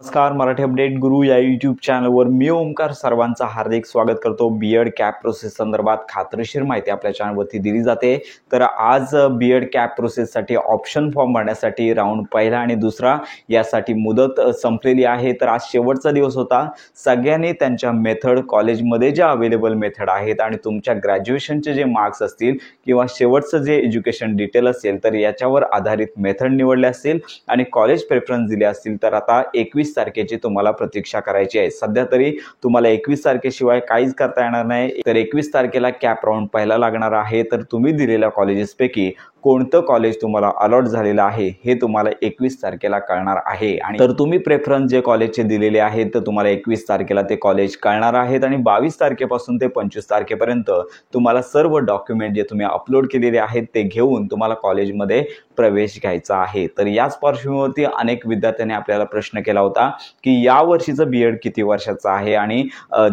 नमस्कार, मराठी अपडेट गुरु या यूट्यूब चॅनलवर मी ओमकार सर्वांचं हार्दिक स्वागत करतो। बीएड कॅप प्रोसेस संदर्भात खात्रीशीर माहिती आपल्या चॅनलवरती दिली जाते। तर आज बीएड कॅप प्रोसेससाठी ऑप्शन फॉर्म भरण्यासाठी राऊंड पहिला आणि दुसरा यासाठी मुदत संपलेली आहे। तर आज शेवटचा दिवस होता। सगळ्यांनी त्यांच्या मेथड कॉलेजमध्ये जे अवेलेबल मेथड आहेत आणि तुमच्या ग्रॅज्युएशनचे जे मार्क्स असतील किंवा शेवटचं जे एज्युकेशन डिटेल असेल तर याच्यावर आधारित मेथड निवडले असतील आणि कॉलेज प्रेफरन्स दिले असतील तर आता 21 तारखेची तुम्हाला प्रतीक्षा करायची आहे। सध्या तरी तुम्हाला 21 तारखेशिवाय काहीच करता येणार नाही। तर 21 तारखेला कॅप राऊंड पहिला लागणार आहे। तर तुम्ही दिलेल्या कॉलेजेसपैकी कोणतं कॉलेज तुम्हाला अलॉट झालेलं आहे हे तुम्हाला 21 तारखेला कळणार आहे। आणि तर तुम्ही प्रेफरन्स जे कॉलेजचे दिलेले आहेत तर तुम्हाला 21 तारखेला ते कॉलेज कळणार आहेत आणि 22 तारखेपासून ते 25 तारखेपर्यंत तुम्हाला सर्व डॉक्युमेंट जे तुम्ही अपलोड केलेले आहेत ते घेऊन तुम्हाला कॉलेजमध्ये प्रवेश घ्यायचा आहे। तर याच पार्श्वभूमीवरती अनेक विद्यार्थ्यांनी आपल्याला प्रश्न केला होता की या वर्षीचं बीएड किती वर्षाचं आहे आणि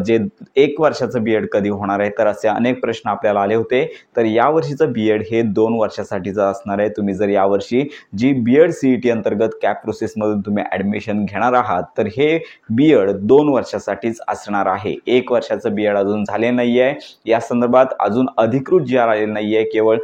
जे 1 वर्षाचं बीएड कधी होणार आहे। तर असे अनेक प्रश्न आपल्याला आले होते। तर या वर्षीचं बीएड हे 2 वर्षासाठीचं असणार आहे। तुम्ही जर या वर्षी जी बीएड सीईटी अंतर्गत कॅप प्रोसेसमधून तुम्ही ॲडमिशन घेणार आहात तर हे बीएड 2 वर्षासाठीच असणार आहे। 1 वर्षाचं बीएड अजून झाले नाही आहे। या संदर्भात अजून अधिकृत जी आर आलेली नाही आहे, केवळ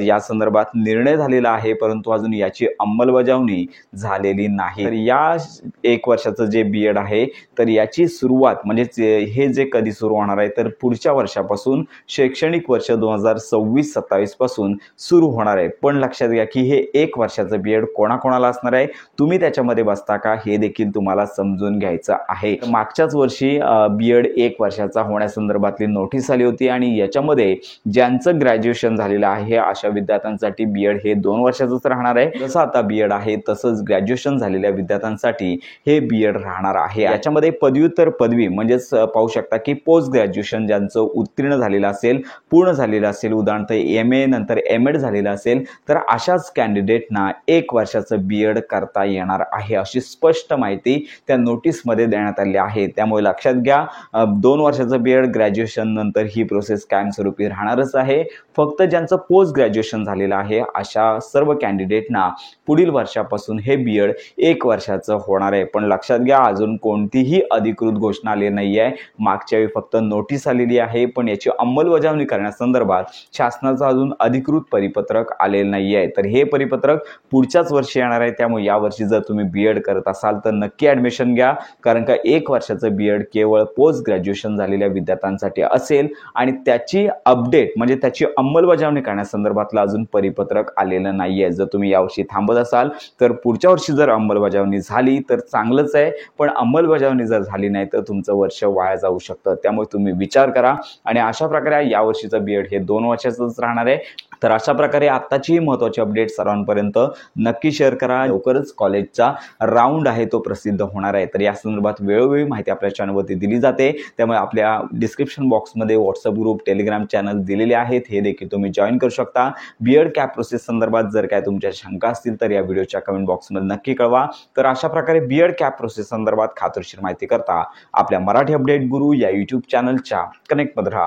या संदर्भात निर्णय झालेला आहे परंतु अजून याची अंमलबजावणी झालेली नाही। तर या 1 वर्षाचं जे बीएड आहे तर याची सुरुवात म्हणजे हे जे कधी सुरू होणार आहे तर पुढच्या वर्षापासून शैक्षणिक वर्ष 2026-27 पासून सुरू होणार आहे। पण लक्षात घ्या की हे 1 वर्षाचं बीएड कोणाकोणाला असणार आहे, तुम्ही त्याच्यामध्ये बसता का हे देखील तुम्हाला समजून घ्यायचं आहे। मागच्याच वर्षी बीएड 1 वर्षाचा होण्यासंदर्भातली नोटीस आली होती आणि याच्यामध्ये ज्यांचं ग्रॅज्युएशन झालेलं आहे अशा विद्यार्थ्यांसाठी बीएड हे 2 वर्षाचंच राहणार आहे। जसं आता बीएड आहे तसंच ग्रॅज्युएशन झालेल्या विद्यार्थ्यांसाठी हे बीएड राहणार आहे। याच्यामध्ये पदव्युत्तर पदवी म्हणजेच पाहू शकता की पोस्ट ग्रॅज्युएशन ज्यांचं उत्तीर्ण झालेलं असेल, पूर्ण झालेलं असेल, उदाहरणार्थ एमए नंतर एमएड झालेलं असेल तर अशाच कॅन्डिडेटना 1 वर्षाचं बीएड करता येणार आहे अशी स्पष्ट माहिती त्या नोटीसमध्ये देण्यात आली आहे। त्यामुळे लक्षात घ्या 2 वर्षाचं बीएड ग्रॅज्युएशन नंतर ही प्रोसेस कायमस्वरूपी राहणारच आहे। फक्त ज्यांचं पोस्ट ग्रॅज्युएशन झालेलं आहे अशा सर्व कॅन्डिडेटना पुढील वर्षापासून हे बीएड 1 वर्षाचं होणार आहे। पण लक्षात घ्या अजून कोणतीही अधिकृत घोषणा आली नाही आहे। मागच्या वेळी फक्त नोटीस आलेली आहे पण याची अंमलबजावणी करण्यासंदर्भात शासनाचं अजून अधिकृत परिपत्रक आलेलं नाही आहे। तर हे परिपत्रक पुढच्याच वर्षी येणार आहे। त्यामुळे या वर्षी जर तुम्ही बीएड करत असाल तर नक्की ॲडमिशन घ्या, कारण का 1 वर्षाचं बीएड केवळ पोस्ट ग्रॅज्युएशन झालेल्या विद्यार्थ्यांसाठी असेल आणि त्याची अपडेट म्हणजे त्याची अंमलबजावणी करण्यासंदर्भातलं अजून परिपत्रक आलेलं नाही आहे। जर तुम्ही यावर्षी थांबत असाल तर पुढच्या वर्षी जर अंमलबजावणी झाली तर चांगलंच आहे, पण अंमलबजावणी जर झाली नाही तर तुमचं वर्ष वाया जाऊ शकतं। त्यामुळे तुम्ही विचार करा आणि अशा प्रकारे या वर्षीचं बीएड हे 2 वर्षाचंच राहणार आहे। तर अशा प्रकारे आत्ताची महत्त्वाची अपडेट सर्वांपर्यंत नक्की शेअर करा। लवकरच कॉलेजचा राऊंड आहे तो प्रसिद्ध होणार आहे। तर या संदर्भात वेळोवेळी माहिती आपल्या चॅनलवरती दिली जाते। त्यामुळे आपल्या डिस्क्रिप्शन बॉक्समध्ये व्हॉट्सअप ग्रुप, टेलिग्राम चॅनल दिलेले आहेत, हे देखील तुम्ही जॉईन करू शकता। बीएड कॅप प्रोसेस संदर्भात जर काय तुमच्या शंका असतील तर या व्हिडिओच्या कमेंट बॉक्समध्ये नक्की कळवा। तर अशा प्रकारे बीएड कॅप प्रोसेस संदर्भात खात्रीशीर माहिती करता आपल्या मराठी अपडेट गुरु या यूट्यूब चॅनलच्या कनेक्टमध्ये राहा।